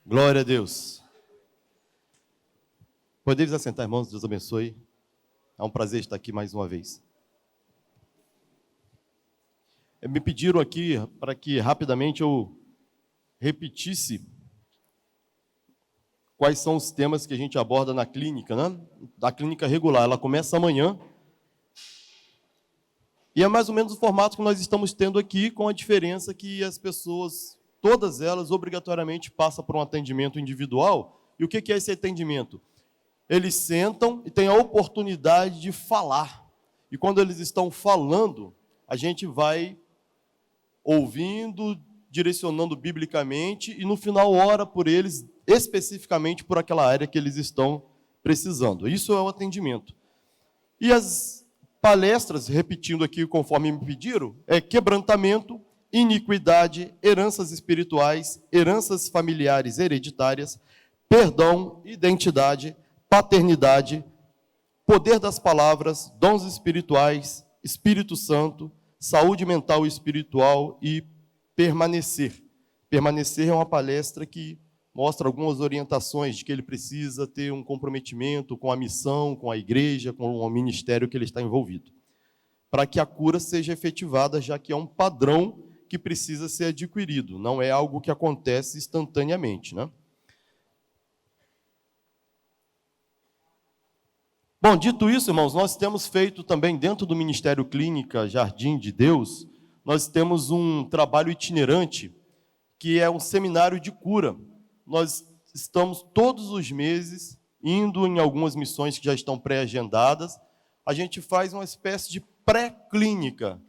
Glória a Deus. Podeis assentar, irmãos, Deus abençoe. É um prazer estar aqui mais uma vez. Me pediram aqui para que rapidamente eu repetisse quais são os temas que a gente aborda na clínica, né? Da clínica regular. Ela começa amanhã. E é mais ou menos o formato que nós estamos tendo aqui, com a diferença que as pessoas, todas elas, obrigatoriamente passam por um atendimento individual. E o que é esse atendimento? Eles sentam e têm a oportunidade de falar. E quando eles estão falando, a gente vai ouvindo, direcionando biblicamente, e no final ora por eles, especificamente por aquela área que eles estão precisando. Isso é o atendimento. E as palestras, repetindo aqui conforme me pediram, é quebrantamento, iniquidade, heranças espirituais, heranças familiares hereditárias, perdão, identidade, paternidade, poder das palavras, dons espirituais, Espírito Santo, saúde mental e espiritual e permanecer. Permanecer é uma palestra que mostra algumas orientações de que ele precisa ter um comprometimento com a missão, com a igreja, com o ministério que ele está envolvido, para que a cura seja efetivada, já que é um padrão que precisa ser adquirido, não é algo que acontece instantaneamente, né? Bom, dito isso, irmãos, nós temos feito também dentro do Ministério Clínica Jardim de Deus, nós temos um trabalho itinerante, que é um seminário de cura. Nós estamos todos os meses indo em algumas missões que já estão pré-agendadas. A gente faz uma espécie de pré-clínica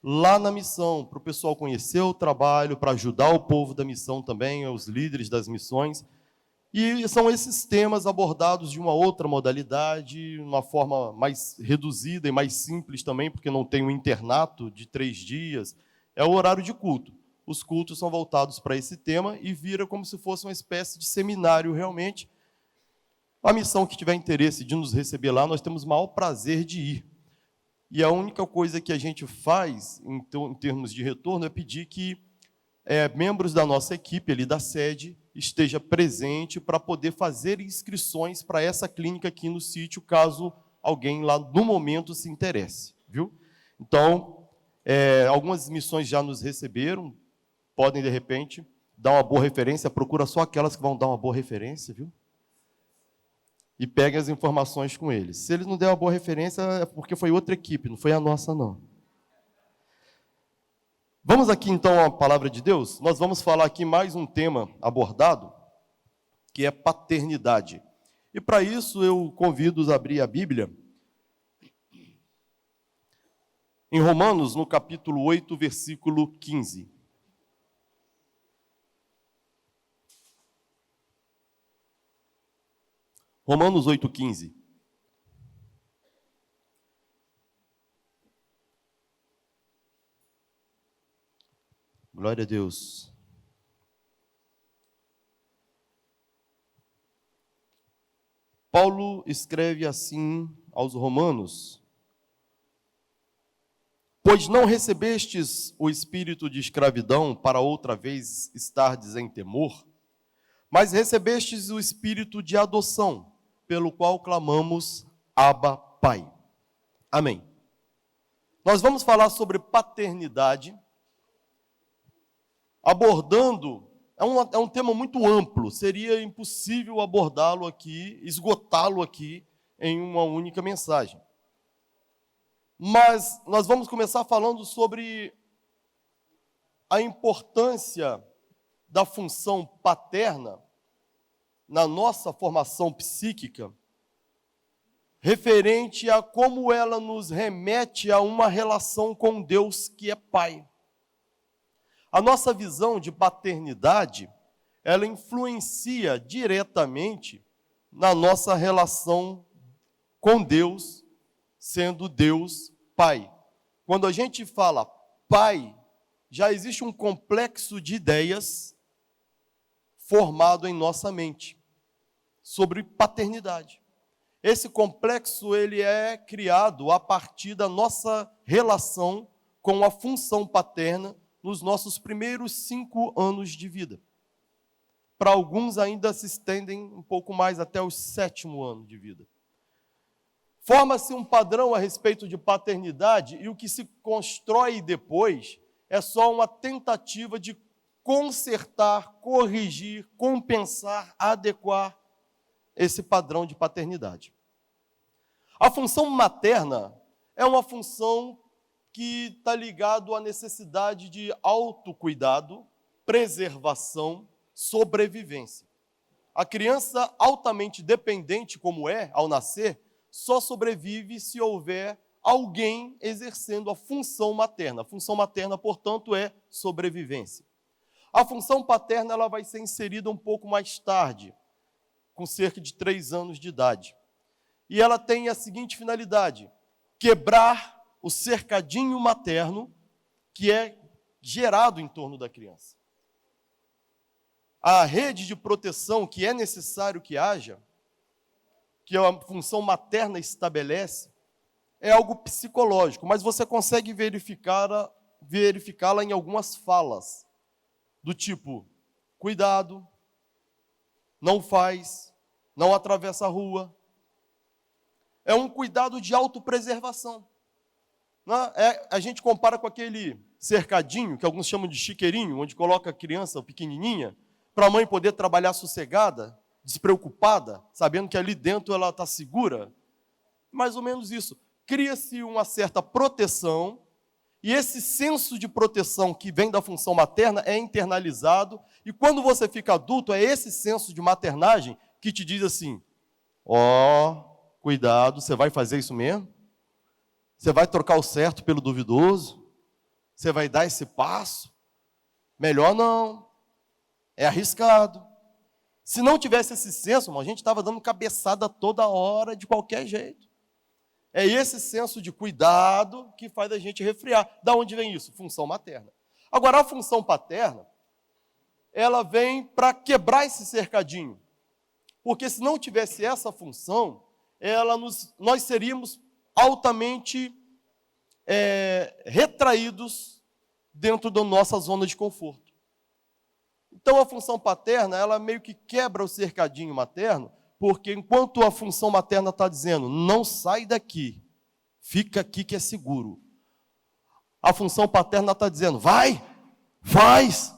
lá na missão, para o pessoal conhecer o trabalho, para ajudar o povo da missão também, os líderes das missões. E são esses temas abordados de uma outra modalidade, uma forma mais reduzida e mais simples também, porque não tem um internato de 3 dias. É o horário de culto. Os cultos são voltados para esse tema e vira como se fosse uma espécie de seminário realmente. A missão que tiver interesse de nos receber lá, nós temos o maior prazer de ir. E a única coisa que a gente faz, em termos de retorno, é pedir que membros da nossa equipe ali da sede esteja presente para poder fazer inscrições para essa clínica aqui no sítio, caso alguém lá no momento se interesse, viu? Então, algumas missões já nos receberam, podem, de repente, dar uma boa referência, procura só aquelas que vão dar uma boa referência, viu? E peguem as informações com eles. Se eles não derem uma boa referência, é porque foi outra equipe, não foi a nossa, não. Vamos aqui, então, à palavra de Deus. Nós vamos falar aqui mais um tema abordado, que é paternidade. E, para isso, eu convido-os a abrir a Bíblia em Romanos, no capítulo 8, versículo 15. Romanos 8, 15. Glória a Deus. Paulo escreve assim aos Romanos: pois não recebestes o espírito de escravidão para outra vez estardes em temor, mas recebestes o espírito de adoção, pelo qual clamamos, Abba, Pai. Amém. Nós vamos falar sobre paternidade, abordando, é um tema muito amplo, seria impossível abordá-lo aqui, esgotá-lo aqui em uma única mensagem. Mas nós vamos começar falando sobre a importância da função paterna na nossa formação psíquica, referente a como ela nos remete a uma relação com Deus que é Pai. A nossa visão de paternidade, ela influencia diretamente na nossa relação com Deus, sendo Deus Pai. Quando a gente fala Pai, já existe um complexo de ideias formado em nossa mente sobre paternidade. Esse complexo ele é criado a partir da nossa relação com a função paterna nos nossos primeiros 5 anos de vida. para alguns ainda se estendem um pouco mais até o 7º ano de vida. Forma-se um padrão a respeito de paternidade e o que se constrói depois é só uma tentativa de consertar, corrigir, compensar, adequar esse padrão de paternidade. A função materna é uma função que está ligada à necessidade de autocuidado, preservação, sobrevivência. A criança altamente dependente, como é, ao nascer, só sobrevive se houver alguém exercendo a função materna. A função materna, portanto, é sobrevivência. A função paterna ela vai ser inserida um pouco mais tarde, com cerca de 3 anos de idade. E ela tem a seguinte finalidade: quebrar o cercadinho materno que é gerado em torno da criança. A rede de proteção que é necessário que haja, que a função materna estabelece, é algo psicológico, mas você consegue verificá-la em algumas falas, do tipo, cuidado, não faz, não atravessa a rua. É um cuidado de autopreservação. A gente compara com aquele cercadinho, que alguns chamam de chiqueirinho, onde coloca a criança pequenininha, para a mãe poder trabalhar sossegada, despreocupada, sabendo que ali dentro ela está segura. Mais ou menos isso. Cria-se uma certa proteção, e esse senso de proteção que vem da função materna é internalizado, e quando você fica adulto, é esse senso de maternagem que te diz assim, cuidado, você vai fazer isso mesmo? Você vai trocar o certo pelo duvidoso? Você vai dar esse passo? Melhor não, é arriscado. Se não tivesse esse senso, a gente estava dando cabeçada toda hora, de qualquer jeito. É esse senso de cuidado que faz a gente resfriar. Da onde vem isso? Função materna. Agora, a função paterna, ela vem para quebrar esse cercadinho. Porque se não tivesse essa função, nós seríamos altamente retraídos dentro da nossa zona de conforto. Então, a função paterna, ela meio que quebra o cercadinho materno, porque enquanto a função materna está dizendo, não sai daqui, fica aqui que é seguro. A função paterna está dizendo, vai, faz,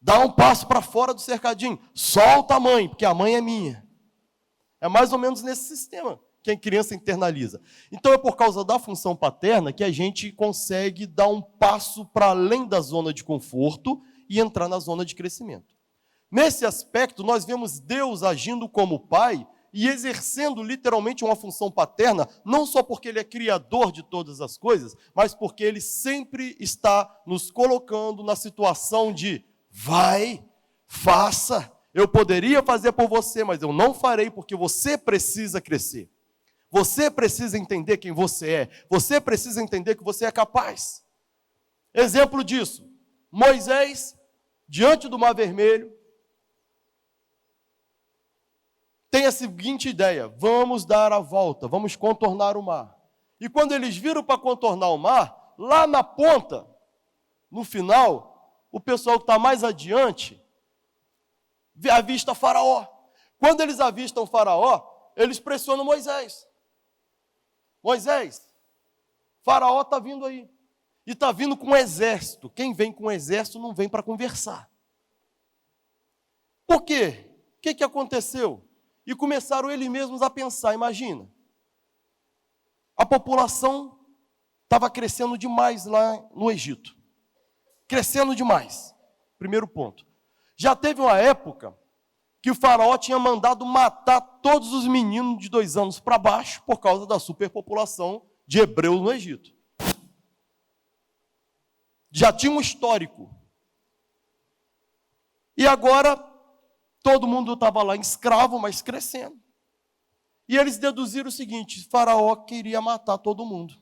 dá um passo para fora do cercadinho, solta a mãe, porque a mãe é minha. É mais ou menos nesse sistema que a criança internaliza. Então é por causa da função paterna que a gente consegue dar um passo para além da zona de conforto e entrar na zona de crescimento. Nesse aspecto, nós vemos Deus agindo como Pai e exercendo literalmente uma função paterna, não só porque Ele é criador de todas as coisas, mas porque Ele sempre está nos colocando na situação de vai, faça. Eu poderia fazer por você, mas eu não farei porque você precisa crescer. Você precisa entender quem você é. Você precisa entender que você é capaz. Exemplo disso, Moisés, diante do Mar Vermelho, tem a seguinte ideia, vamos dar a volta, vamos contornar o mar. E quando eles viram para contornar o mar, lá na ponta, no final, o pessoal que está mais adiante, avista Faraó. Quando eles avistam Faraó, eles pressionam Moisés. Moisés, Faraó está vindo aí. E está vindo com um exército. Quem vem com um exército não vem para conversar. Por quê? O que aconteceu? E começaram eles mesmos a pensar, imagina. A população estava crescendo demais lá no Egito. Crescendo demais. Primeiro ponto. Já teve uma época que o faraó tinha mandado matar todos os meninos de 2 anos para baixo por causa da superpopulação de hebreus no Egito. Já tinha um histórico. E agora, todo mundo estava lá escravo, mas crescendo. E eles deduziram o seguinte, Faraó queria matar todo mundo.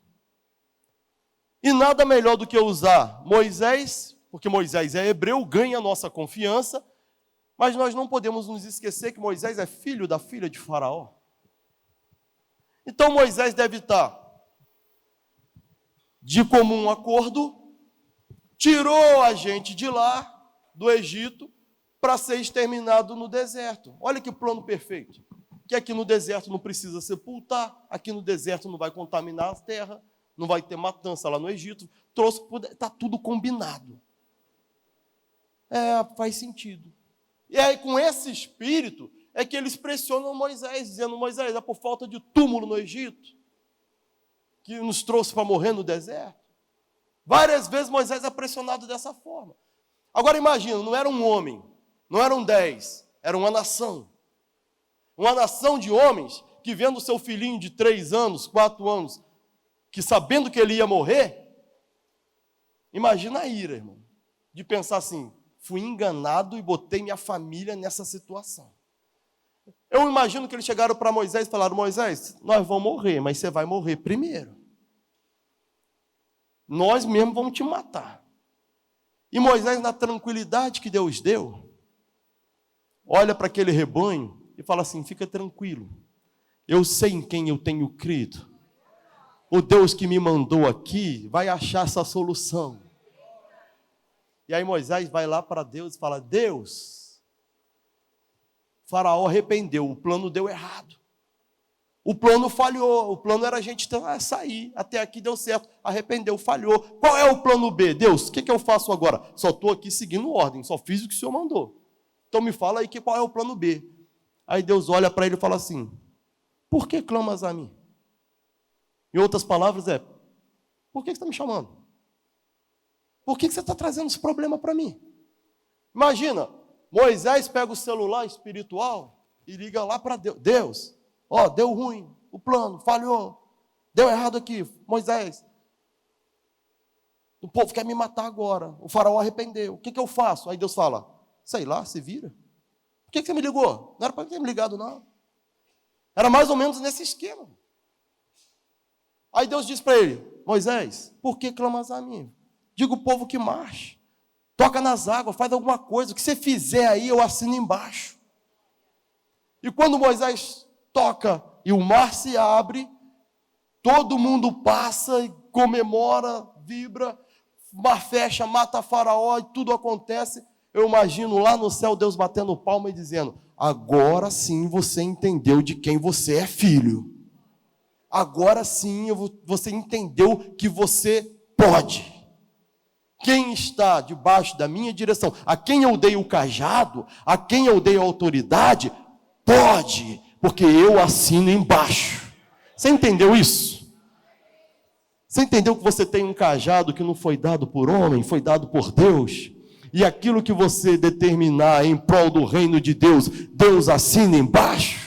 E nada melhor do que usar Moisés, porque Moisés é hebreu, ganha a nossa confiança, mas nós não podemos nos esquecer que Moisés é filho da filha de Faraó. Então Moisés deve estar de comum acordo, tirou a gente de lá, do Egito, para ser exterminado no deserto. Olha que plano perfeito. Que aqui no deserto não precisa sepultar, aqui no deserto não vai contaminar a terra, não vai ter matança lá no Egito. Está tudo combinado. Faz sentido. E aí, com esse espírito, é que eles pressionam Moisés, dizendo: Moisés, é por falta de túmulo no Egito que nos trouxe para morrer no deserto. Várias vezes Moisés é pressionado dessa forma. Agora imagina, não era um homem, não eram 10, era uma nação. Uma nação de homens que, vendo seu filhinho de 3 anos, 4 anos, que sabendo que ele ia morrer, imagina a ira, irmão, de pensar assim: fui enganado e botei minha família nessa situação. Eu imagino que eles chegaram para Moisés e falaram: Moisés, nós vamos morrer, mas você vai morrer primeiro. Nós mesmos vamos te matar. E Moisés, na tranquilidade que Deus deu, olha para aquele rebanho e fala assim: fica tranquilo, eu sei em quem eu tenho crido. O Deus que me mandou aqui vai achar essa solução. E aí Moisés vai lá para Deus e fala: Deus, Faraó arrependeu, o plano deu errado. O plano falhou, o plano era a gente sair, até aqui deu certo, arrependeu, falhou. Qual é o plano B? Deus, o que eu faço agora? Só estou aqui seguindo ordem, só fiz o que o Senhor mandou. Então me fala aí qual é o plano B. Aí Deus olha para ele e fala assim: por que clamas a mim? Em outras palavras por que você está me chamando? Por que você está trazendo esse problema para mim? Imagina, Moisés pega o celular espiritual e liga lá para Deus. Deus, deu ruim, o plano falhou, deu errado aqui, Moisés. O povo quer me matar agora, o faraó arrependeu, o que eu faço? Aí Deus fala: sei lá, se vira. Por que você me ligou? Não era para ter me ligado, não. Era mais ou menos nesse esquema. Aí Deus diz para ele: Moisés, por que clamas a mim? Diga o povo que marche, toca nas águas, faz alguma coisa, o que você fizer aí eu assino embaixo. E quando Moisés toca e o mar se abre, todo mundo passa e comemora, vibra, o mar fecha, mata Faraó e tudo acontece. Eu imagino lá no céu Deus batendo palma e dizendo: agora sim você entendeu de quem você é filho. Agora sim você entendeu que você pode. Quem está debaixo da minha direção, a quem eu dei o cajado, a quem eu dei a autoridade, pode, porque eu assino embaixo. Você entendeu isso? Você entendeu que você tem um cajado que não foi dado por homem, foi dado por Deus? E aquilo que você determinar em prol do reino de Deus, Deus assina embaixo?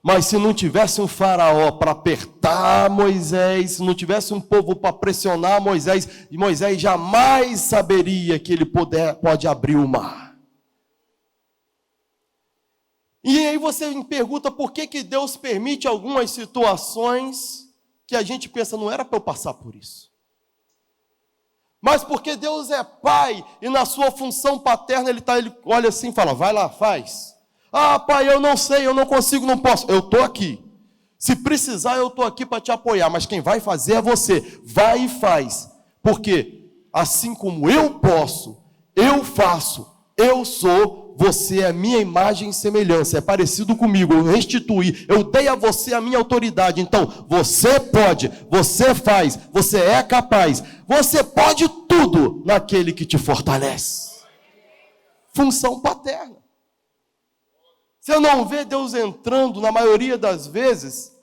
Mas se não tivesse um faraó para apertar Moisés, se não tivesse um povo para pressionar Moisés, Moisés jamais saberia que ele pode abrir o mar. E aí você me pergunta por que Deus permite algumas situações que a gente pensa: não era para eu passar por isso. Mas porque Deus é pai e na sua função paterna ele olha assim e fala: vai lá, faz. Ah, pai, eu não sei, eu não consigo, não posso. Eu estou aqui. Se precisar, eu estou aqui para te apoiar. Mas quem vai fazer é você. Vai e faz. Porque assim como eu posso, eu faço, eu sou, você é a minha imagem e semelhança. É parecido comigo, eu restituí. Eu dei a você a minha autoridade. Então, você pode, você faz, você é capaz. Você pode tudo naquele que te fortalece. Função paterna. Você não vê Deus entrando, na maioria das vezes,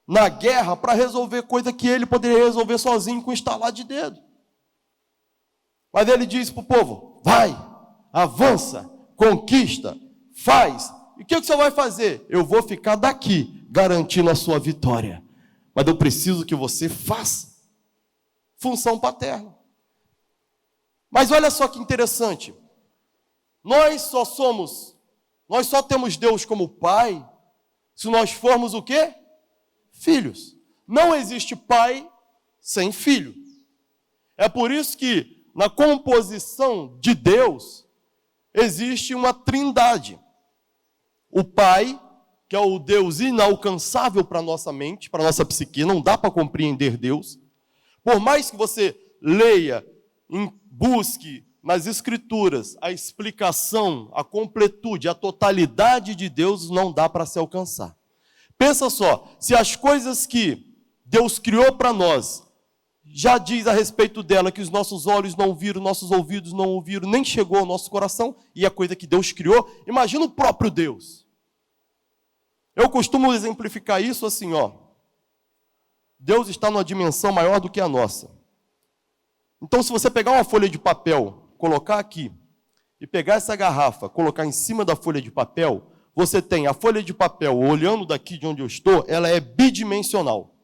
na guerra para resolver coisa que ele poderia resolver sozinho com um estalar de dedo. Mas ele diz para o povo: vai, avança, conquista, faz. E o que você vai fazer? Eu vou ficar daqui, garantindo a sua vitória. Mas eu preciso que você faça. Função paterna. Mas olha só que interessante. Nós só temos Deus como pai se nós formos o quê? Filhos. Não existe pai sem filho. É por isso que na composição de Deus existe uma trindade. O Pai, que é o Deus inalcançável para a nossa mente, para a nossa psique, não dá para compreender Deus. Por mais que você leia, busque, nas Escrituras, a explicação, a completude, a totalidade de Deus não dá para se alcançar. Pensa só, se as coisas que Deus criou para nós, já diz a respeito dela que os nossos olhos não viram, nossos ouvidos não ouviram, nem chegou ao nosso coração, e a coisa que Deus criou, imagina o próprio Deus. Eu costumo exemplificar isso assim, ó. Deus está numa dimensão maior do que a nossa. Então, se você pegar uma folha de papel, colocar aqui, e pegar essa garrafa, colocar em cima da folha de papel, você tem a folha de papel, olhando daqui de onde eu estou, ela é bidimensional.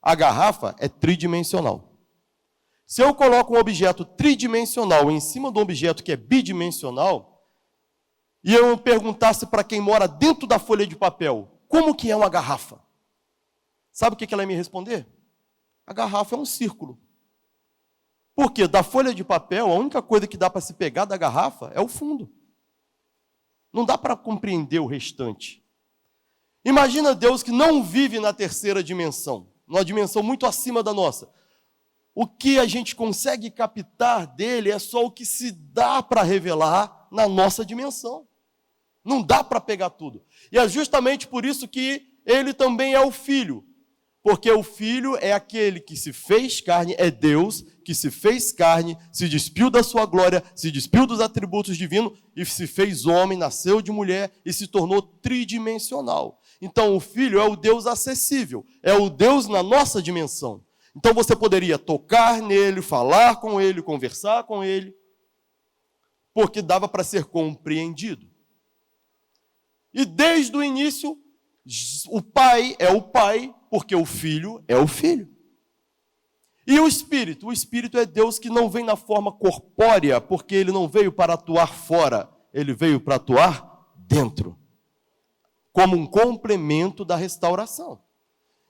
A garrafa é tridimensional. Se eu coloco um objeto tridimensional em cima de um objeto que é bidimensional, e eu perguntasse para quem mora dentro da folha de papel, como que é uma garrafa? Sabe o que ela ia me responder? A garrafa é um círculo. Porque da folha de papel, a única coisa que dá para se pegar da garrafa é o fundo. Não dá para compreender o restante. Imagina Deus que não vive na terceira dimensão, numa dimensão muito acima da nossa. O que a gente consegue captar dele é só o que se dá para revelar na nossa dimensão. Não dá para pegar tudo. E é justamente por isso que ele também é o Filho. Porque o Filho é aquele que se fez carne, é Deus que se fez carne, se despiu da sua glória, se despiu dos atributos divinos e se fez homem, nasceu de mulher e se tornou tridimensional. Então o Filho é o Deus acessível, é o Deus na nossa dimensão. Então você poderia tocar nele, falar com ele, conversar com ele, porque dava para ser compreendido. E desde o início, o Pai é o Pai, porque o Filho é o Filho. E o Espírito? O Espírito é Deus que não vem na forma corpórea, porque ele não veio para atuar fora, ele veio para atuar dentro, como um complemento da restauração.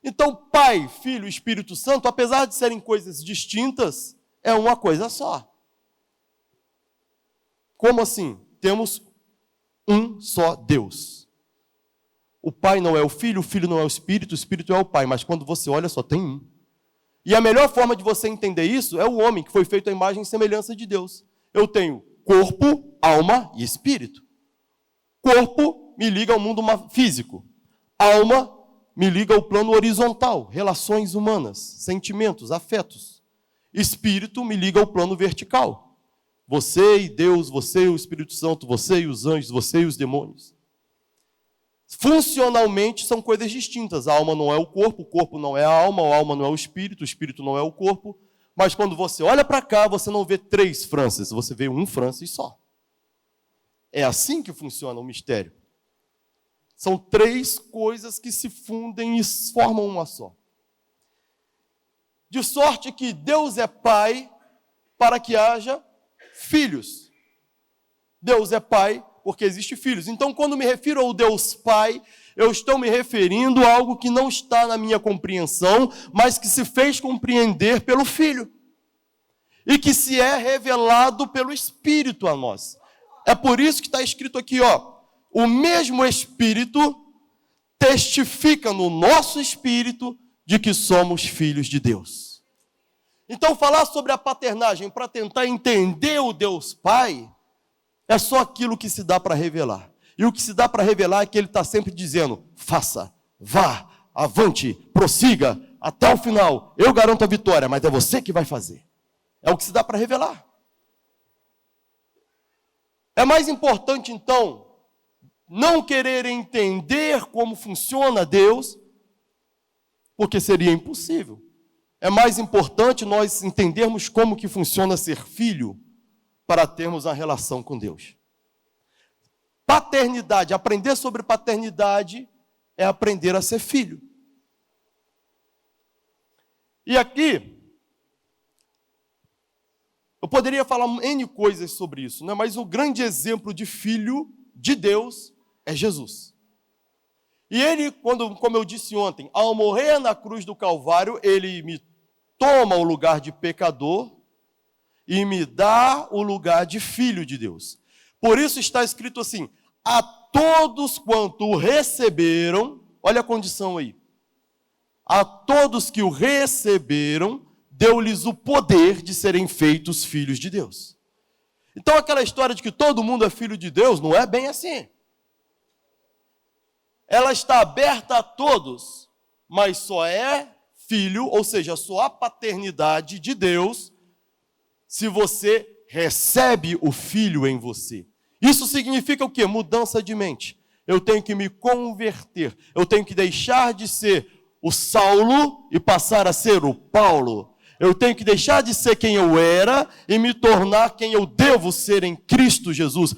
Então, Pai, Filho e Espírito Santo, apesar de serem coisas distintas, é uma coisa só. Como assim? Temos um só Deus. O Pai não é o Filho não é o Espírito é o Pai, mas quando você olha só tem um. E a melhor forma de você entender isso é o homem, que foi feito à imagem e semelhança de Deus. Eu tenho corpo, alma e espírito. Corpo me liga ao mundo físico. Alma me liga ao plano horizontal, relações humanas, sentimentos, afetos. Espírito me liga ao plano vertical. Você e Deus, você e o Espírito Santo, você e os anjos, você e os demônios. Funcionalmente são coisas distintas. A alma não é o corpo não é a alma não é o espírito não é o corpo. Mas quando você olha para cá, você não vê 3 Francis, você vê um Francis só. É assim que funciona o mistério. São 3 coisas que se fundem e formam uma só. De sorte que Deus é Pai para que haja filhos. Deus é Pai porque existe filhos. Então, quando me refiro ao Deus Pai, eu estou me referindo a algo que não está na minha compreensão, mas que se fez compreender pelo Filho. E que se é revelado pelo Espírito a nós. É por isso que está escrito aqui, ó, o mesmo Espírito testifica no nosso espírito de que somos filhos de Deus. Então, falar sobre a paternagem para tentar entender o Deus Pai é só aquilo que se dá para revelar. E o que se dá para revelar é que ele está sempre dizendo, faça, vá, avante, prossiga, até o final. Eu garanto a vitória, mas é você que vai fazer. É o que se dá para revelar. É mais importante, então, não querer entender como funciona Deus, porque seria impossível. É mais importante nós entendermos como que funciona ser filho, para termos uma relação com Deus. Paternidade, aprender sobre paternidade é aprender a ser filho. E aqui, eu poderia falar N coisas sobre isso, né? Mas o grande exemplo de filho de Deus é Jesus. E ele, como eu disse ontem, ao morrer na cruz do Calvário, ele me toma o lugar de pecador, e me dá o lugar de filho de Deus. Por isso está escrito assim, a todos quanto o receberam, olha a condição aí, a todos que o receberam, deu-lhes o poder de serem feitos filhos de Deus. Então aquela história de que todo mundo é filho de Deus, não é bem assim. Ela está aberta a todos, mas só é filho, ou seja, só há paternidade de Deus se você recebe o Filho em você. Isso significa o quê? Mudança de mente. Eu tenho que me converter. Eu tenho que deixar de ser o Saulo e passar a ser o Paulo. Eu tenho que deixar de ser quem eu era e me tornar quem eu devo ser em Cristo Jesus.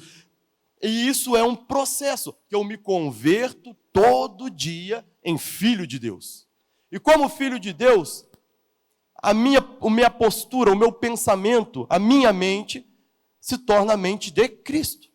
E isso é um processo, que eu me converto todo dia em filho de Deus. E como filho de Deus, a minha postura, o meu pensamento, a minha mente, se torna a mente de Cristo.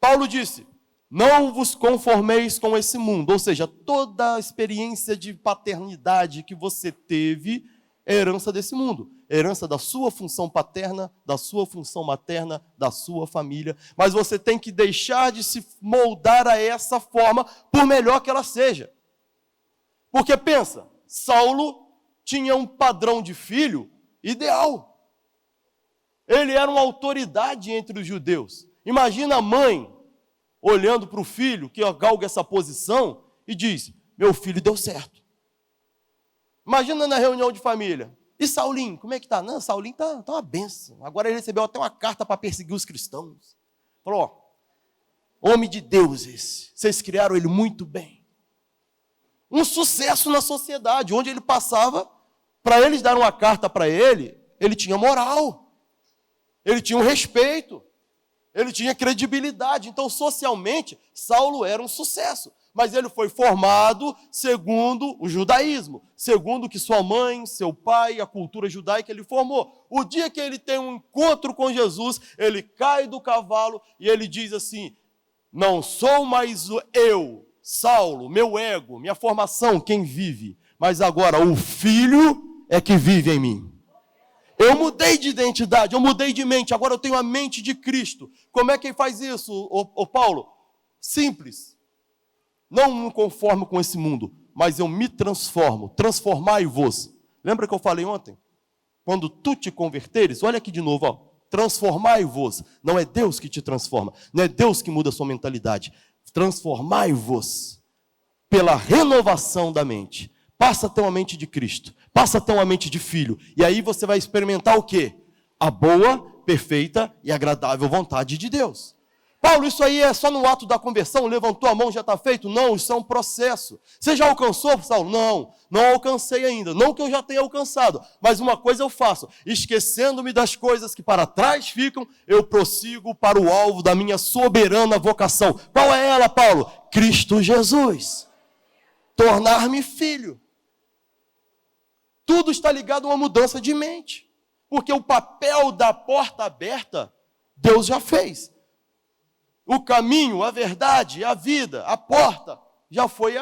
Paulo disse, não vos conformeis com esse mundo, ou seja, toda a experiência de paternidade que você teve é herança desse mundo, herança da sua função paterna, da sua função materna, da sua família, mas você tem que deixar de se moldar a essa forma, por melhor que ela seja. Porque pensa, Saulo tinha um padrão de filho ideal. Ele era uma autoridade entre os judeus. Imagina a mãe olhando para o filho que galga essa posição e diz, meu filho deu certo. Imagina na reunião de família, e Saulinho, como é que está? Não, Saulinho está uma benção. Agora ele recebeu até uma carta para perseguir os cristãos. Falou, homem de Deus esse, vocês criaram ele muito bem. Um sucesso na sociedade, onde ele passava, para eles darem uma carta para ele, ele tinha moral, ele tinha um respeito, ele tinha credibilidade. Então, socialmente, Saulo era um sucesso. Mas ele foi formado segundo o judaísmo, segundo o que sua mãe, seu pai, a cultura judaica ele formou. O dia que ele tem um encontro com Jesus, ele cai do cavalo e ele diz assim, não sou mais eu, Saulo, meu ego, minha formação, quem vive, mas agora o Filho é que vive em mim. Eu mudei de identidade, eu mudei de mente, agora eu tenho a mente de Cristo. Como é que ele faz isso, ô Paulo? Simples. Não me conformo com esse mundo, mas eu me transformo. Transformai-vos. Lembra que eu falei ontem? Quando tu te converteres, olha aqui de novo, ó. Transformai-vos. Não é Deus que te transforma, não é Deus que muda a sua mentalidade. Transformai-vos pela renovação da mente. Passa a ter uma mente de Cristo, passa a ter uma mente de filho, e aí você vai experimentar o quê? A boa, perfeita e agradável vontade de Deus. Paulo, isso aí é só no ato da conversão, levantou a mão, já está feito? Não, isso é um processo. Você já alcançou, Saulo? Não alcancei ainda, não que eu já tenha alcançado, mas uma coisa eu faço, esquecendo-me das coisas que para trás ficam, eu prossigo para o alvo da minha soberana vocação. Qual é ela, Paulo? Cristo Jesus. Tornar-me filho. Tudo está ligado a uma mudança de mente, porque o papel da porta aberta, Deus já fez. O caminho, a verdade, a vida, a porta, já foi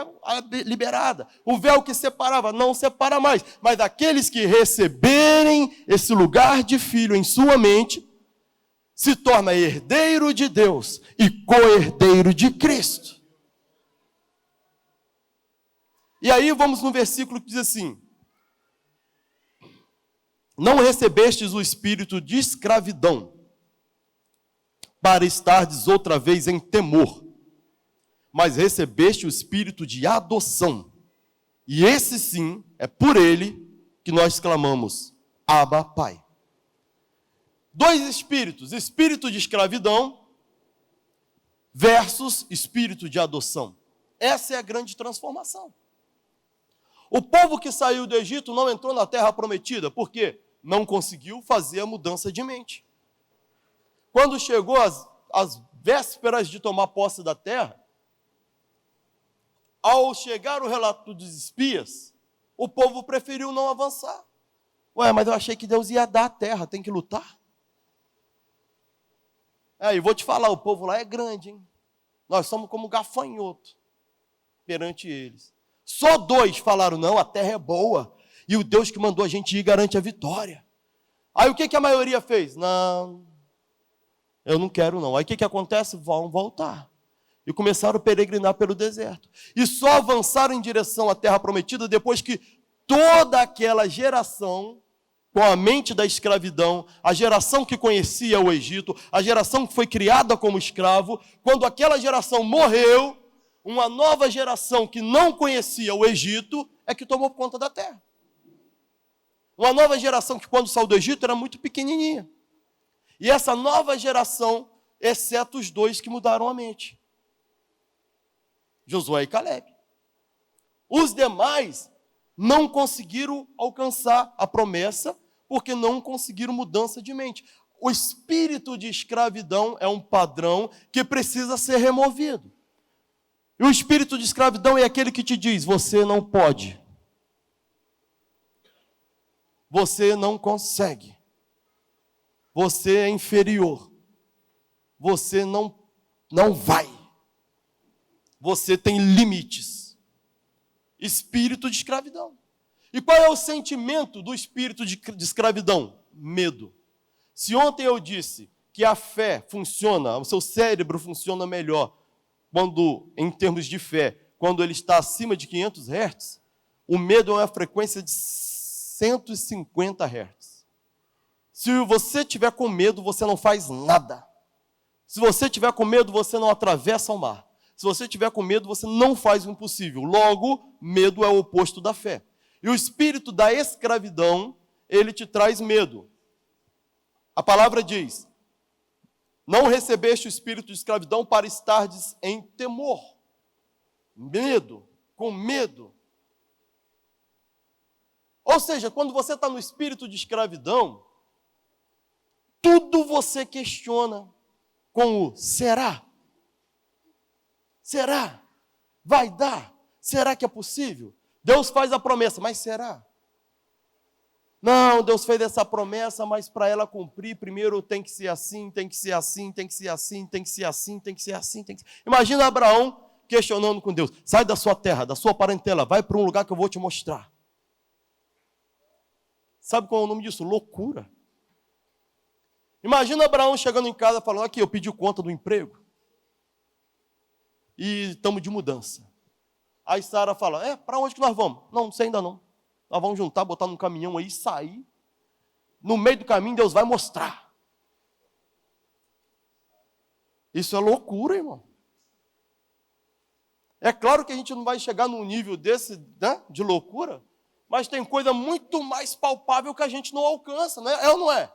liberada. O véu que separava, não separa mais. Mas aqueles que receberem esse lugar de filho em sua mente, se torna herdeiro de Deus e co-herdeiro de Cristo. E aí vamos no versículo que diz assim, não recebestes o espírito de escravidão, para estardes outra vez em temor, mas recebeste o espírito de adoção, e esse sim, é por ele que nós clamamos, Abba, Pai. Dois espíritos, espírito de escravidão versus espírito de adoção. Essa é a grande transformação. O povo que saiu do Egito não entrou na terra prometida, por quê? Não conseguiu fazer a mudança de mente. Quando chegou as vésperas de tomar posse da terra, ao chegar o relato dos espias, o povo preferiu não avançar. Ué, mas eu achei que Deus ia dar a terra, tem que lutar? E vou te falar, o povo lá é grande, hein? Nós somos como gafanhoto perante eles. Só 2 falaram, não, a terra é boa, e o Deus que mandou a gente ir garante a vitória. Aí o que a maioria fez? Não, eu não quero não. Aí o que acontece? Vão voltar. E começaram a peregrinar pelo deserto. E só avançaram em direção à terra prometida depois que toda aquela geração com a mente da escravidão, a geração que conhecia o Egito, a geração que foi criada como escravo, quando aquela geração morreu, uma nova geração que não conhecia o Egito é que tomou conta da terra. Uma nova geração que quando saiu do Egito era muito pequenininha. E essa nova geração, exceto os dois que mudaram a mente, Josué e Calebe. Os demais não conseguiram alcançar a promessa, porque não conseguiram mudança de mente. O espírito de escravidão é um padrão que precisa ser removido. E o espírito de escravidão é aquele que te diz, você não pode. Você não consegue. Você é inferior. Você não vai. Você tem limites. Espírito de escravidão. E qual é o sentimento do espírito de escravidão? Medo. Se ontem eu disse que a fé funciona, o seu cérebro funciona melhor, quando, em termos de fé, quando ele está acima de 500 Hz, o medo é uma frequência de 150 Hz. Se você tiver com medo, você não faz nada. Se você tiver com medo, você não atravessa o mar. Se você tiver com medo, você não faz o impossível. Logo, medo é o oposto da fé. E o espírito da escravidão, ele te traz medo. A palavra diz, não recebeste o espírito de escravidão para estardes em temor. Medo, com medo. Ou seja, quando você está no espírito de escravidão, tudo você questiona com o será? Será? Vai dar? Será que é possível? Deus faz a promessa, mas será? Não, Deus fez essa promessa, mas para ela cumprir, primeiro tem que ser assim, tem que ser assim, tem que ser assim, tem que ser assim, tem que ser assim, tem que ser... Imagina Abraão questionando com Deus, sai da sua terra, da sua parentela, vai para um lugar que eu vou te mostrar. Sabe qual é o nome disso? Loucura. Imagina Abraão chegando em casa falando, aqui, eu pedi conta do emprego. E estamos de mudança. Aí Sara fala, para onde que nós vamos? Não sei ainda não. Nós vamos juntar, botar num caminhão aí, sair. No meio do caminho Deus vai mostrar. Isso é loucura, irmão. É claro que a gente não vai chegar num nível desse, né, de loucura, mas tem coisa muito mais palpável que a gente não alcança, não é? É ou não é?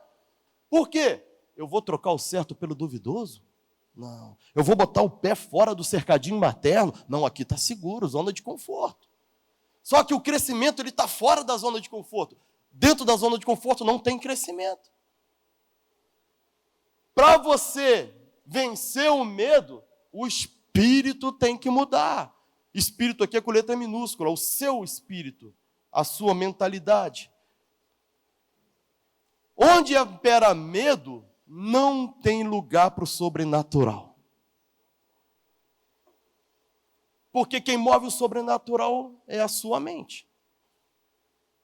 Por quê? Eu vou trocar o certo pelo duvidoso? Não. Eu vou botar o pé fora do cercadinho materno? Não, aqui está seguro, zona de conforto. Só que o crescimento está fora da zona de conforto. Dentro da zona de conforto não tem crescimento. Para você vencer o medo, o espírito tem que mudar. Espírito aqui é com letra minúscula, o seu espírito, a sua mentalidade. Onde impera medo, não tem lugar para o sobrenatural. Porque quem move o sobrenatural é a sua mente.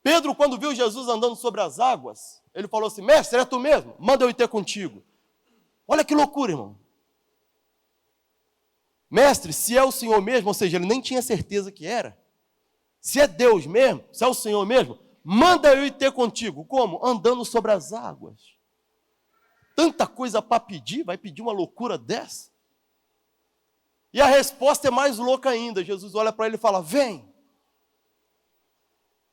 Pedro, quando viu Jesus andando sobre as águas, ele falou assim, mestre, é tu mesmo? Manda eu ir ter contigo. Olha que loucura, irmão. Mestre, se é o Senhor mesmo, ou seja, ele nem tinha certeza que era. Se é Deus mesmo, se é o Senhor mesmo, manda eu ir ter contigo. Como? Andando sobre as águas. Tanta coisa para pedir, vai pedir uma loucura dessa? E a resposta é mais louca ainda. Jesus olha para ele e fala, vem.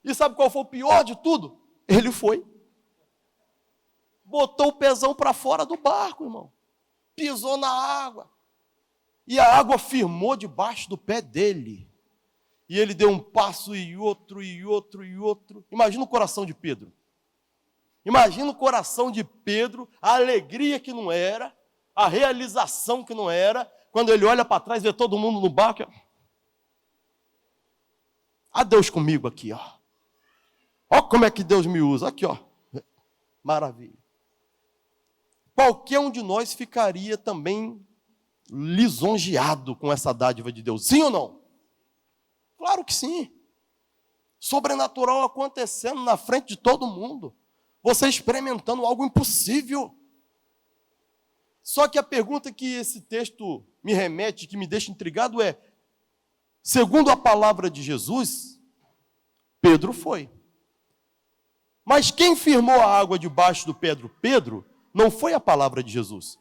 E sabe qual foi o pior de tudo? Ele foi. Botou o pezão para fora do barco, irmão. Pisou na água. E a água firmou debaixo do pé dele. E ele deu um passo e outro, e outro, e outro. Imagina o coração de Pedro. Imagina o coração de Pedro, a alegria que não era, a realização que não era, quando ele olha para trás e vê todo mundo no barco. Ah, Deus comigo aqui, ó. Ó como é que Deus me usa. Aqui, ó. Maravilha. Qualquer um de nós ficaria também lisonjeado com essa dádiva de Deus. Sim ou não? Claro que sim. Sobrenatural acontecendo na frente de todo mundo. Você experimentando algo impossível. Só que a pergunta que esse texto me remete, que me deixa intrigado é, segundo a palavra de Jesus, Pedro foi. Mas quem firmou a água debaixo do Pedro, não foi a palavra de Jesus,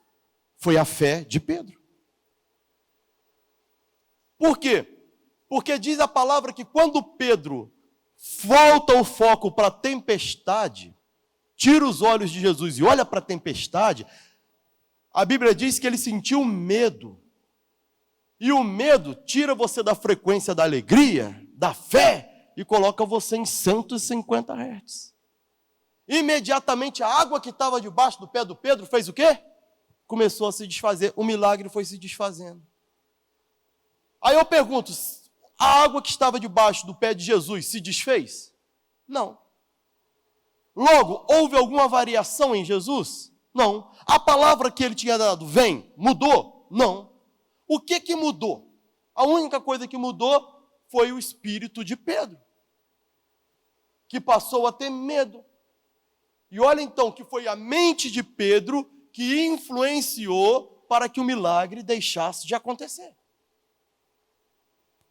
foi a fé de Pedro. Por quê? Porque diz a palavra que quando Pedro volta o foco para a tempestade, tira os olhos de Jesus e olha para a tempestade, a Bíblia diz que ele sentiu medo. E o medo tira você da frequência da alegria, da fé, e coloca você em 150 Hz. Imediatamente a água que estava debaixo do pé do Pedro fez o quê? Começou a se desfazer, o milagre foi se desfazendo. Aí eu pergunto, a água que estava debaixo do pé de Jesus se desfez? Não. Logo, houve alguma variação em Jesus? Não. A palavra que ele tinha dado, vem, mudou? Não. O que mudou? A única coisa que mudou foi o espírito de Pedro, que passou a ter medo. E olha então que foi a mente de Pedro que influenciou para que o milagre deixasse de acontecer.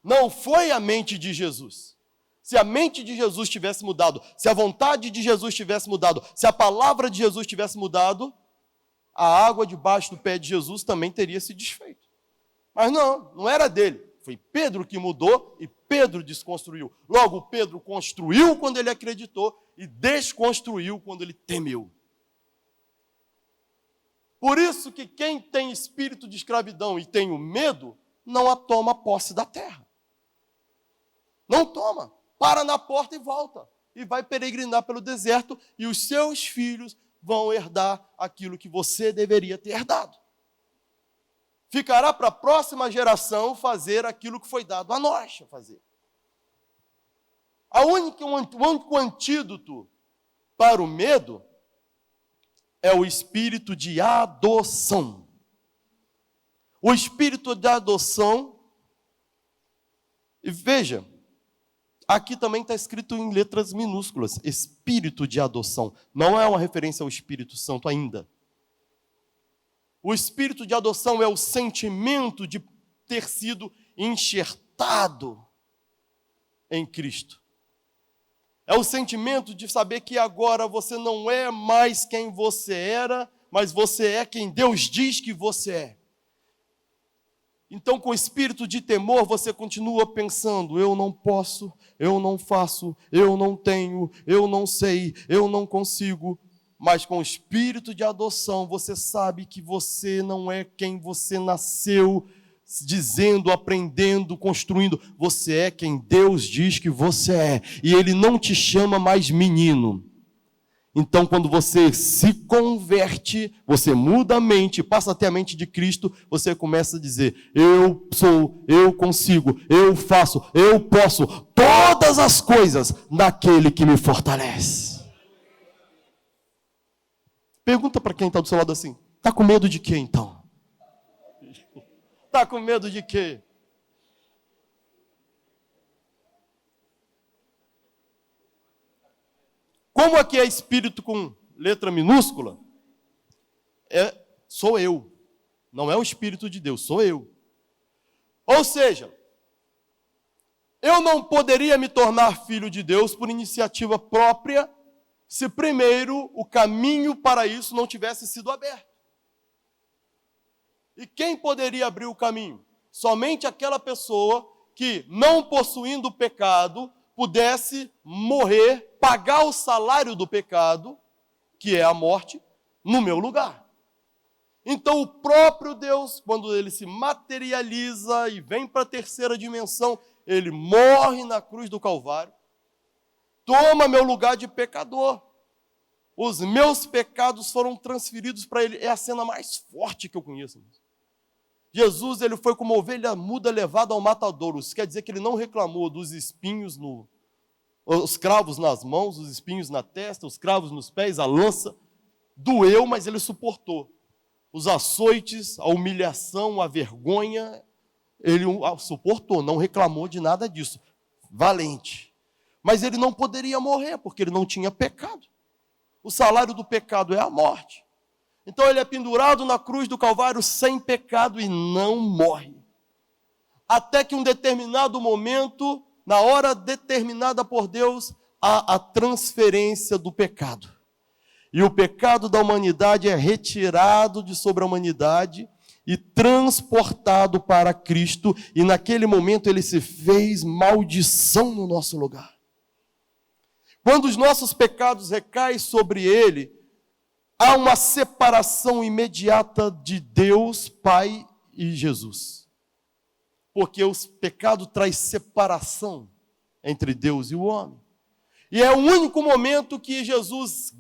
Não foi a mente de Jesus. Se a mente de Jesus tivesse mudado, se a vontade de Jesus tivesse mudado, se a palavra de Jesus tivesse mudado, a água debaixo do pé de Jesus também teria se desfeito. Mas não era dele. Foi Pedro que mudou e Pedro desconstruiu. Logo, Pedro construiu quando ele acreditou e desconstruiu quando ele temeu. Por isso que quem tem espírito de escravidão e tem o medo, não a toma posse da terra. Não toma. Para na porta e volta. E vai peregrinar pelo deserto e os seus filhos vão herdar aquilo que você deveria ter herdado. Ficará para a próxima geração fazer aquilo que foi dado a nós fazer. O único antídoto para o medo é o espírito de adoção. O espírito de adoção, e veja, aqui também está escrito em letras minúsculas, espírito de adoção. Não é uma referência ao Espírito Santo ainda. O espírito de adoção é o sentimento de ter sido enxertado em Cristo. É o sentimento de saber que agora você não é mais quem você era, mas você é quem Deus diz que você é. Então, com o espírito de temor, você continua pensando, eu não posso, eu não faço, eu não tenho, eu não sei, eu não consigo. Mas com o espírito de adoção, você sabe que você não é quem você nasceu dizendo, aprendendo, construindo. Você é quem Deus diz que você é. E Ele não te chama mais menino. Então, quando você se converte, você muda a mente, passa a ter a mente de Cristo, você começa a dizer, eu sou, eu consigo, eu faço, eu posso, todas as coisas naquele que me fortalece. Pergunta para quem está do seu lado assim, está com medo de quê então? Está com medo de quê? Como aqui é espírito com letra minúscula, sou eu. Não é o Espírito de Deus, sou eu. Ou seja, eu não poderia me tornar filho de Deus por iniciativa própria, se primeiro o caminho para isso não tivesse sido aberto. E quem poderia abrir o caminho? Somente aquela pessoa que, não possuindo o pecado, pudesse morrer, pagar o salário do pecado, que é a morte, no meu lugar. Então o próprio Deus, quando ele se materializa e vem para a terceira dimensão, ele morre na cruz do Calvário, toma meu lugar de pecador. Os meus pecados foram transferidos para ele. É a cena mais forte que eu conheço. Jesus, ele foi como ovelha muda levada ao matadouro. Isso quer dizer que ele não reclamou dos espinhos, os cravos nas mãos, os espinhos na testa, os cravos nos pés, a lança. Doeu, mas ele suportou. Os açoites, a humilhação, a vergonha, ele suportou, não reclamou de nada disso. Valente. Mas ele não poderia morrer, porque ele não tinha pecado. O salário do pecado é a morte. Então ele é pendurado na cruz do Calvário sem pecado e não morre. Até que um determinado momento, na hora determinada por Deus, há a transferência do pecado. E o pecado da humanidade é retirado de sobre a humanidade e transportado para Cristo, e naquele momento ele se fez maldição no nosso lugar. Quando os nossos pecados recaem sobre ele, há uma separação imediata de Deus, Pai e Jesus. Porque o pecado traz separação entre Deus e o homem. E é o único momento que Jesus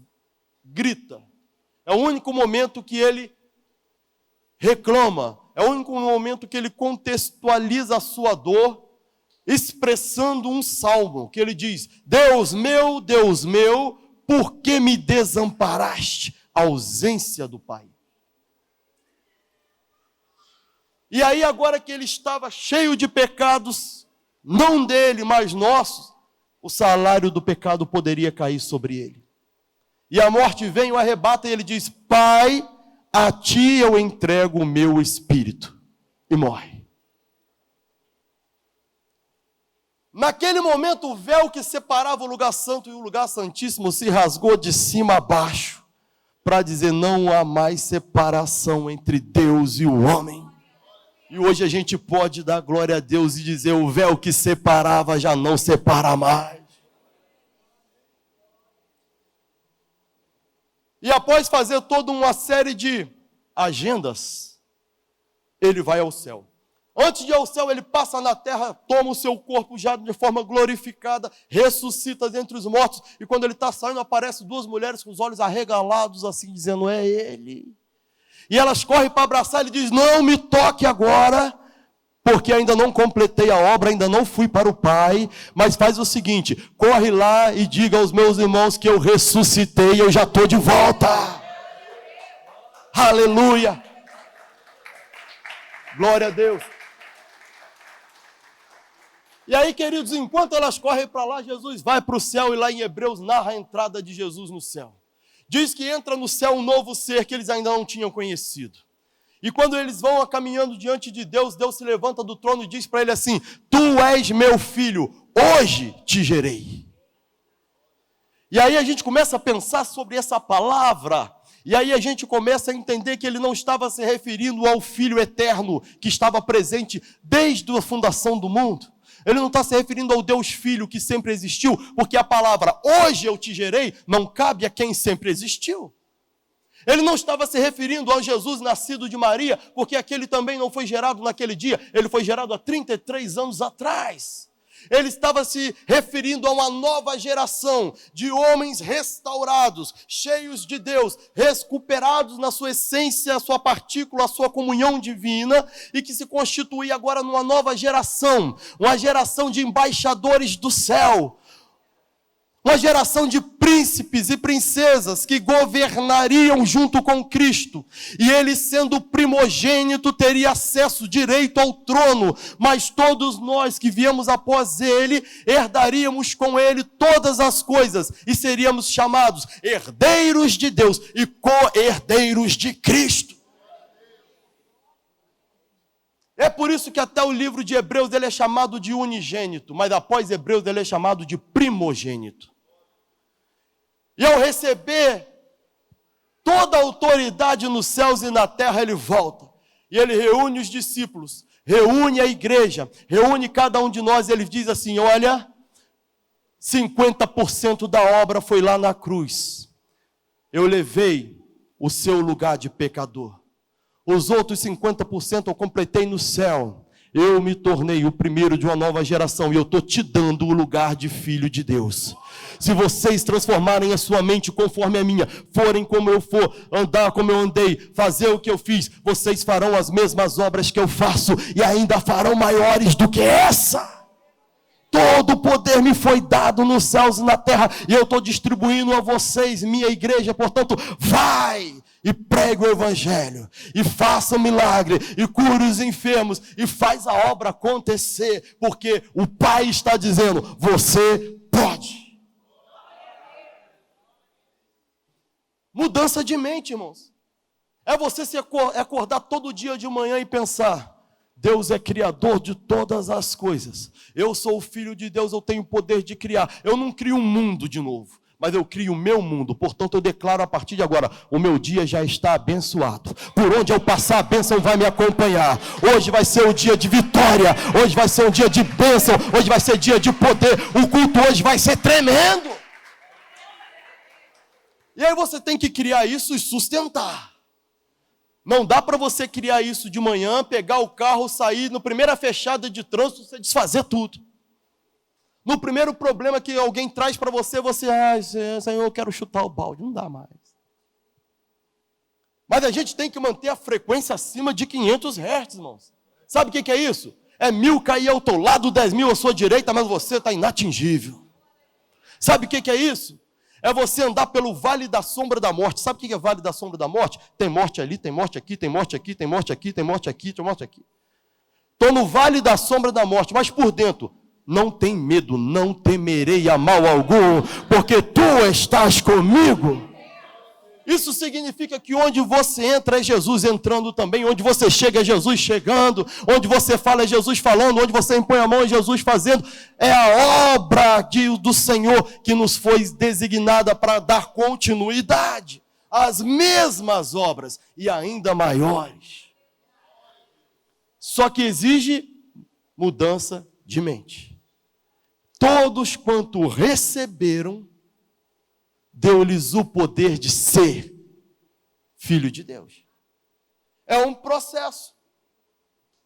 grita. É o único momento que ele reclama. É o único momento que ele contextualiza a sua dor, expressando um salmo, que ele diz: Deus meu, por que me desamparaste? A ausência do Pai. E aí, agora que ele estava cheio de pecados, não dele, mas nossos, o salário do pecado poderia cair sobre ele. E a morte vem, o arrebata, e ele diz: Pai, a ti eu entrego o meu espírito. E morre. Naquele momento, o véu que separava o lugar santo e o lugar santíssimo se rasgou de cima a baixo, para dizer: não há mais separação entre Deus e o homem. E hoje a gente pode dar glória a Deus e dizer: o véu que separava já não separa mais. E após fazer toda uma série de agendas, ele vai ao céu. Antes de ir ao céu, ele passa na terra, toma o seu corpo já de forma glorificada, ressuscita dentre os mortos, e quando ele está saindo, aparecem duas mulheres com os olhos arregalados, assim, dizendo: é ele. E elas correm para abraçar, ele diz: não me toque agora, porque ainda não completei a obra, ainda não fui para o Pai, mas faz o seguinte: corre lá e diga aos meus irmãos que eu ressuscitei, eu já estou de volta. Aleluia! Glória a Deus! E aí, queridos, enquanto elas correm para lá, Jesus vai para o céu, e lá em Hebreus narra a entrada de Jesus no céu. Diz que entra no céu um novo ser que eles ainda não tinham conhecido. E quando eles vão caminhando diante de Deus, Deus se levanta do trono e diz para ele assim: tu és meu filho, hoje te gerei. E aí a gente começa a pensar sobre essa palavra, e aí a gente começa a entender que ele não estava se referindo ao Filho eterno, que estava presente desde a fundação do mundo. Ele não está se referindo ao Deus Filho que sempre existiu, porque a palavra hoje eu te gerei não cabe a quem sempre existiu. Ele não estava se referindo ao Jesus nascido de Maria, porque aquele também não foi gerado naquele dia, ele foi gerado há 33 anos atrás. Ele estava se referindo a uma nova geração de homens restaurados, cheios de Deus, recuperados na sua essência, a sua partícula, a sua comunhão divina, e que se constituía agora numa nova geração, uma geração de embaixadores do céu, uma geração de príncipes e princesas que governariam junto com Cristo. E ele, sendo primogênito, teria acesso direito ao trono. Mas todos nós que viemos após ele, herdaríamos com ele todas as coisas. E seríamos chamados herdeiros de Deus e co-herdeiros de Cristo. É por isso que até o livro de Hebreus ele é chamado de unigênito. Mas após Hebreus ele é chamado de primogênito. E ao receber toda a autoridade nos céus e na terra, ele volta. E ele reúne os discípulos, reúne a igreja, reúne cada um de nós. E ele diz assim: olha, 50% da obra foi lá na cruz. Eu levei o seu lugar de pecador. Os outros 50% eu completei no céu. Eu me tornei o primeiro de uma nova geração e eu estou te dando o lugar de filho de Deus. Se vocês transformarem a sua mente conforme a minha, forem como eu for, andar como eu andei, fazer o que eu fiz, vocês farão as mesmas obras que eu faço e ainda farão maiores do que essa. Todo o poder me foi dado nos céus e na terra e eu estou distribuindo a vocês, minha igreja. Portanto, vai e pregue o evangelho, e faça um milagre, e cure os enfermos, e faz a obra acontecer, porque o Pai está dizendo: você pode. Mudança de mente, irmãos. É você se acordar todo dia de manhã e pensar: Deus é criador de todas as coisas. Eu sou o filho de Deus, eu tenho o poder de criar. Eu não crio um mundo de novo, mas eu crio o meu mundo. Portanto, eu declaro a partir de agora, o meu dia já está abençoado. Por onde eu passar, a bênção vai me acompanhar. Hoje vai ser o dia de vitória. Hoje vai ser um dia de bênção. Hoje vai ser dia de poder. O culto hoje vai ser tremendo. E aí você tem que criar isso e sustentar. Não dá para você criar isso de manhã, pegar o carro, sair, no primeira fechada de trânsito, você desfazer tudo. No primeiro problema que alguém traz para você, Senhor, eu quero chutar o balde. Não dá mais. Mas a gente tem que manter a frequência acima de 500 Hz, irmãos. Sabe o que é isso? É 1000 cair ao teu lado, 10.000 à sua direita, mas você está inatingível. Sabe o que é isso? É você andar pelo vale da sombra da morte. Sabe o que é vale da sombra da morte? Tem morte ali, tem morte aqui, tem morte aqui, tem morte aqui, tem morte aqui, tem morte aqui. Estou no vale da sombra da morte, mas por dentro, não tem medo, não temerei a mal algum, porque tu estás comigo. Isso significa que onde você entra é Jesus entrando também, onde você chega é Jesus chegando, onde você fala é Jesus falando, onde você impõe a mão é Jesus fazendo. É a obra do Senhor que nos foi designada para dar continuidade às mesmas obras e ainda maiores. Só que exige mudança de mente. Todos quanto receberam, deu-lhes o poder de ser filho de Deus. É um processo.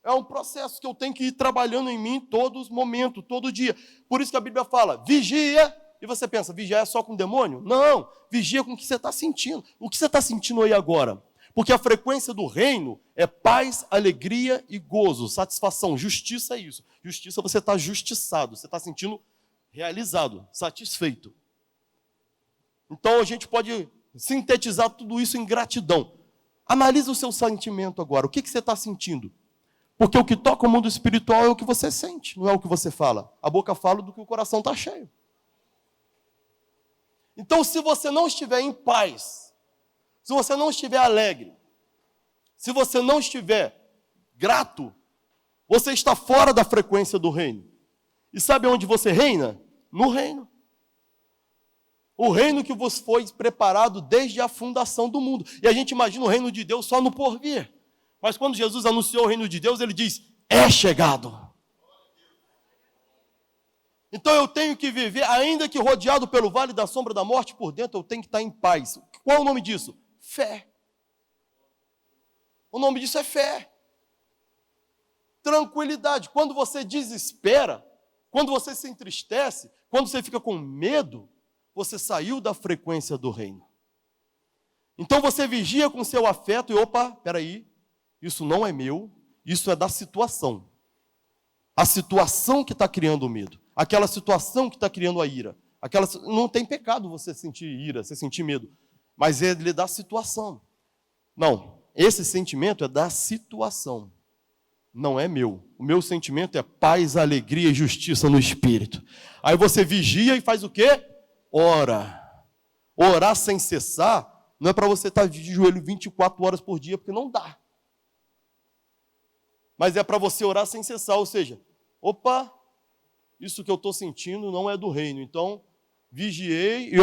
É um processo que eu tenho que ir trabalhando em mim todos os momentos, todo dia. Por isso que a Bíblia fala, vigia. E você pensa, vigiar é só com demônio? Não, vigia com o que você está sentindo. O que você está sentindo aí agora? Porque a frequência do reino é paz, alegria e gozo, satisfação. Justiça é isso. Justiça, você está justiçado, você está sentindo realizado, satisfeito. Então a gente pode sintetizar tudo isso em gratidão. Analisa o seu sentimento agora. O que você está sentindo? Porque o que toca o mundo espiritual é o que você sente, não é o que você fala. A boca fala do que o coração está cheio. Então, se você não estiver em paz, se você não estiver alegre, se você não estiver grato, você está fora da frequência do reino. E sabe onde você reina? No reino. O reino que vos foi preparado desde a fundação do mundo. E a gente imagina o reino de Deus só no porvir. Mas quando Jesus anunciou o reino de Deus, ele diz, é chegado. Então eu tenho que viver, ainda que rodeado pelo vale da sombra da morte, por dentro eu tenho que estar em paz. Qual é o nome disso? Fé. O nome disso é fé. Tranquilidade. Quando você desespera, quando você se entristece, quando você fica com medo, você saiu da frequência do reino. Então você vigia com seu afeto e, peraí, isso não é meu, isso é da situação. A situação que está criando o medo. Aquela situação que está criando a ira. Não tem pecado você sentir ira, você sentir medo. Mas é da situação. Não, esse sentimento é da situação. Não é meu. O meu sentimento é paz, alegria e justiça no espírito. Aí você vigia e faz o quê? Ora. Orar sem cessar não é para você estar de joelho 24 horas por dia, porque não dá. Mas é para você orar sem cessar, ou seja, isso que eu estou sentindo não é do reino. Então, vigiei e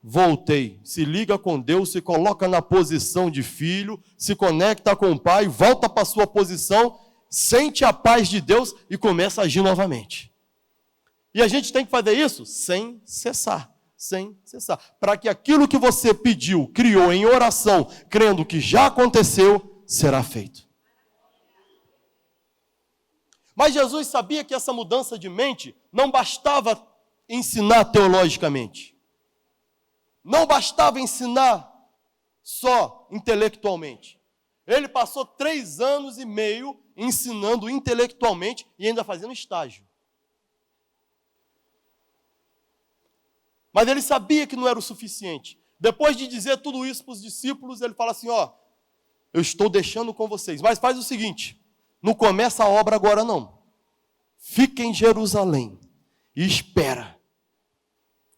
voltei. Se liga com Deus, se coloca na posição de filho, se conecta com o Pai, volta para a sua posição, sente a paz de Deus e começa a agir novamente. E a gente tem que fazer isso sem cessar. Sem cessar. Para que aquilo que você pediu, criou em oração, crendo que já aconteceu, será feito. Mas Jesus sabia que essa mudança de mente não bastava ensinar teologicamente. Não bastava ensinar só intelectualmente. Ele passou 3 anos e meio ensinando intelectualmente e ainda fazendo estágio. Mas ele sabia que não era o suficiente. Depois de dizer tudo isso para os discípulos, ele fala assim, eu estou deixando com vocês. Mas faz o seguinte, não começa a obra agora não. Fica em Jerusalém e espera.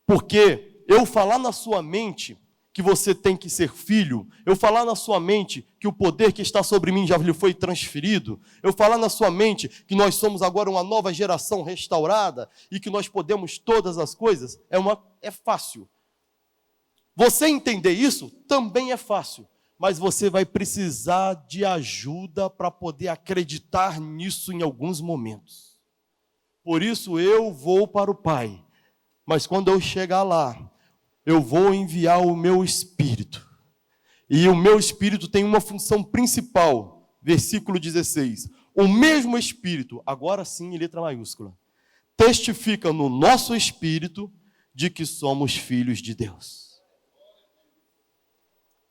Porque eu falar na sua mente que você tem que ser filho, eu falar na sua mente que o poder que está sobre mim já lhe foi transferido, eu falar na sua mente que nós somos agora uma nova geração restaurada e que nós podemos todas as coisas, é fácil. Você entender isso também é fácil, mas você vai precisar de ajuda para poder acreditar nisso em alguns momentos. Por isso eu vou para o Pai, mas quando eu chegar lá, eu vou enviar o meu Espírito. E o meu Espírito tem uma função principal. Versículo 16. O mesmo Espírito, agora sim em letra maiúscula, testifica no nosso Espírito de que somos filhos de Deus.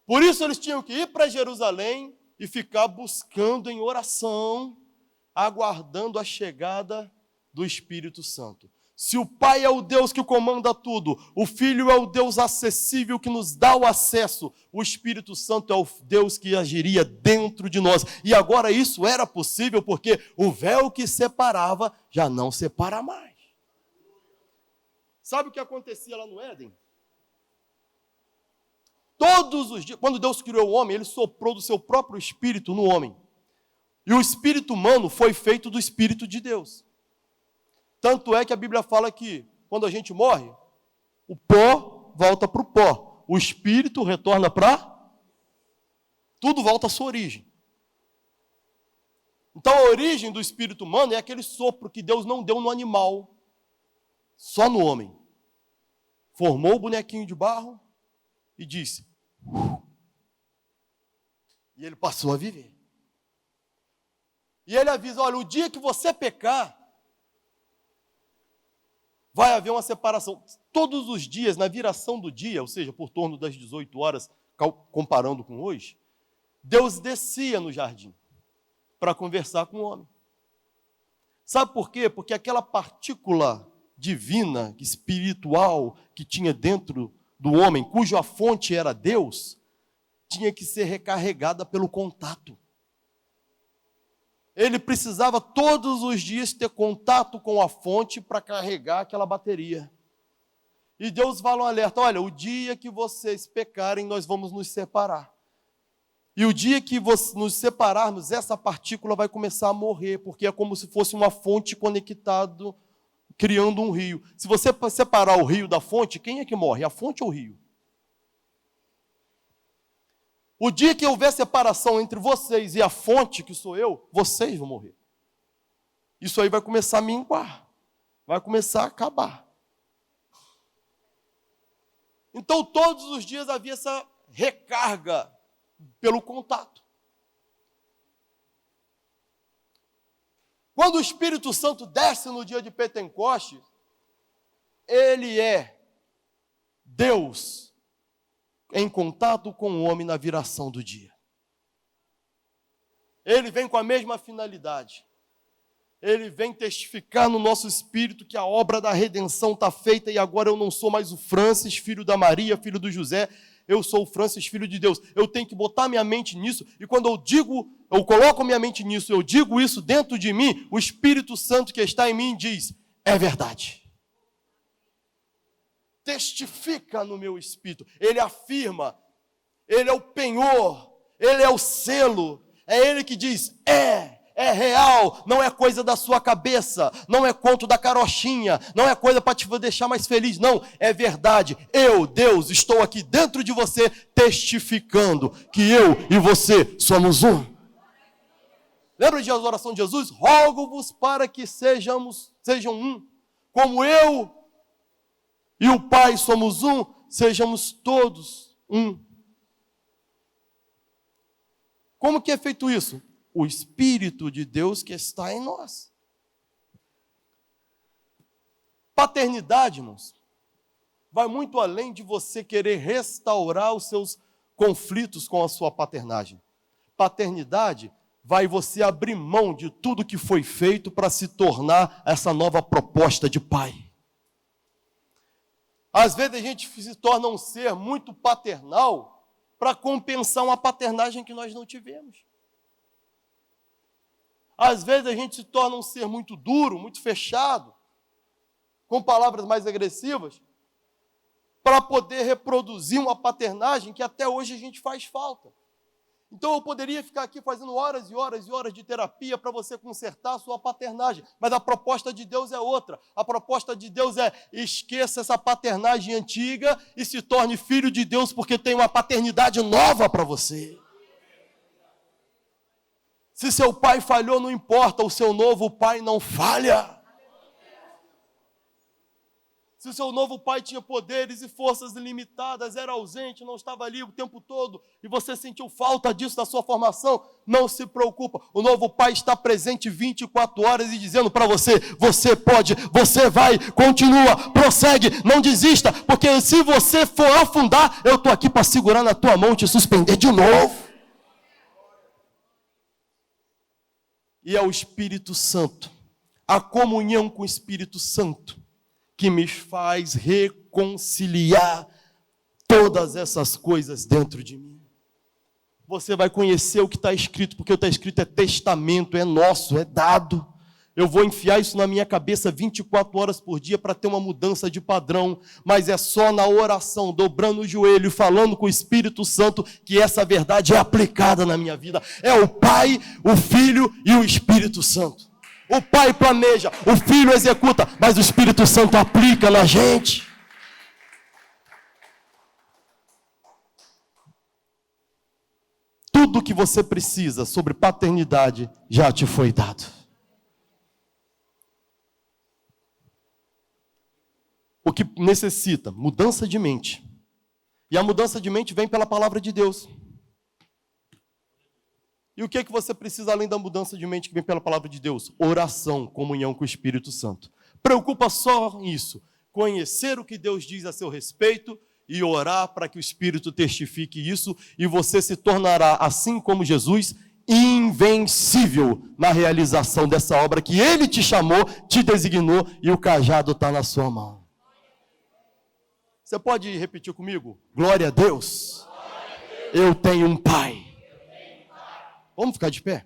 Por isso eles tinham que ir para Jerusalém e ficar buscando em oração, aguardando a chegada do Espírito Santo. Se o Pai é o Deus que comanda tudo, o Filho é o Deus acessível que nos dá o acesso, o Espírito Santo é o Deus que agiria dentro de nós. E agora isso era possível porque o véu que separava já não separa mais. Sabe o que acontecia lá no Éden? Todos os dias, quando Deus criou o homem, Ele soprou do seu próprio Espírito no homem. E o Espírito humano foi feito do Espírito de Deus. Tanto é que a Bíblia fala que, quando a gente morre, o pó volta para o pó. O espírito retorna para... Tudo volta à sua origem. Então, a origem do espírito humano é aquele sopro que Deus não deu no animal, só no homem. Formou o bonequinho de barro e disse... E ele passou a viver. E ele avisa, olha, o dia que você pecar, vai haver uma separação. Todos os dias, na viração do dia, ou seja, por torno das 18 horas, comparando com hoje, Deus descia no jardim para conversar com o homem. Sabe por quê? Porque aquela partícula divina, espiritual, que tinha dentro do homem, cuja fonte era Deus, tinha que ser recarregada pelo contato. Ele precisava todos os dias ter contato com a fonte para carregar aquela bateria. E Deus fala um alerta, olha, o dia que vocês pecarem, nós vamos nos separar. E o dia que nos separarmos, essa partícula vai começar a morrer, porque é como se fosse uma fonte conectada, criando um rio. Se você separar o rio da fonte, quem é que morre? A fonte ou o rio? O dia que houver separação entre vocês e a fonte, que sou eu, vocês vão morrer. Isso aí vai começar a minguar. Vai começar a acabar. Então, todos os dias havia essa recarga pelo contato. Quando o Espírito Santo desce no dia de Pentecostes, ele é Deus em contato com o homem na viração do dia. Ele vem com a mesma finalidade. Ele vem testificar no nosso espírito que a obra da redenção está feita e agora eu não sou mais o Francis, filho da Maria, filho do José, eu sou o Francis, filho de Deus. Eu tenho que botar minha mente nisso e quando eu coloco minha mente nisso, eu digo isso dentro de mim, o Espírito Santo que está em mim diz, é verdade. Testifica no meu espírito, ele afirma, ele é o penhor, ele é o selo, é ele que diz, é real, não é coisa da sua cabeça, não é conto da carochinha, não é coisa para te deixar mais feliz, não, é verdade, eu, Deus, estou aqui dentro de você, testificando que eu e você somos um. Lembra de oração de Jesus? Rogo-vos para que sejam um, como eu e o Pai somos um, sejamos todos um. Como que é feito isso? O Espírito de Deus que está em nós. Paternidade, irmãos, vai muito além de você querer restaurar os seus conflitos com a sua paternagem. Paternidade vai você abrir mão de tudo que foi feito para se tornar essa nova proposta de pai. Às vezes a gente se torna um ser muito paternal para compensar uma paternagem que nós não tivemos. Às vezes a gente se torna um ser muito duro, muito fechado, com palavras mais agressivas, para poder reproduzir uma paternagem que até hoje a gente faz falta. Então eu poderia ficar aqui fazendo horas e horas e horas de terapia para você consertar a sua paternagem, mas a proposta de Deus é outra. A proposta de Deus é: esqueça essa paternagem antiga e se torne filho de Deus, porque tem uma paternidade nova para você. Se seu pai falhou, não importa, o seu novo pai não falha. Se o seu novo pai tinha poderes e forças ilimitadas, era ausente, não estava ali o tempo todo, e você sentiu falta disso na sua formação, não se preocupa. O novo pai está presente 24 horas e dizendo para você: você pode, você vai, continua, prossegue, não desista, porque se você for afundar, eu estou aqui para segurar na tua mão e te suspender de novo. E é o Espírito Santo, a comunhão com o Espírito Santo, que me faz reconciliar todas essas coisas dentro de mim. Você vai conhecer o que está escrito, porque o que está escrito é testamento, é nosso, é dado. Eu vou enfiar isso na minha cabeça 24 horas por dia para ter uma mudança de padrão, mas é só na oração, dobrando o joelho e falando com o Espírito Santo, que essa verdade é aplicada na minha vida. É o Pai, o Filho e o Espírito Santo. O Pai planeja, o Filho executa, mas o Espírito Santo aplica na gente. Tudo que você precisa sobre paternidade já te foi dado. O que necessita? Mudança de mente. E a mudança de mente vem pela palavra de Deus. E o que é que você precisa além da mudança de mente que vem pela palavra de Deus? Oração, comunhão com o Espírito Santo. Preocupa só isso, conhecer o que Deus diz a seu respeito e orar para que o Espírito testifique isso, e você se tornará, assim como Jesus, invencível na realização dessa obra que Ele te chamou, te designou, e o cajado está na sua mão. Você pode repetir comigo? Glória a Deus. Eu tenho um Pai. Vamos ficar de pé?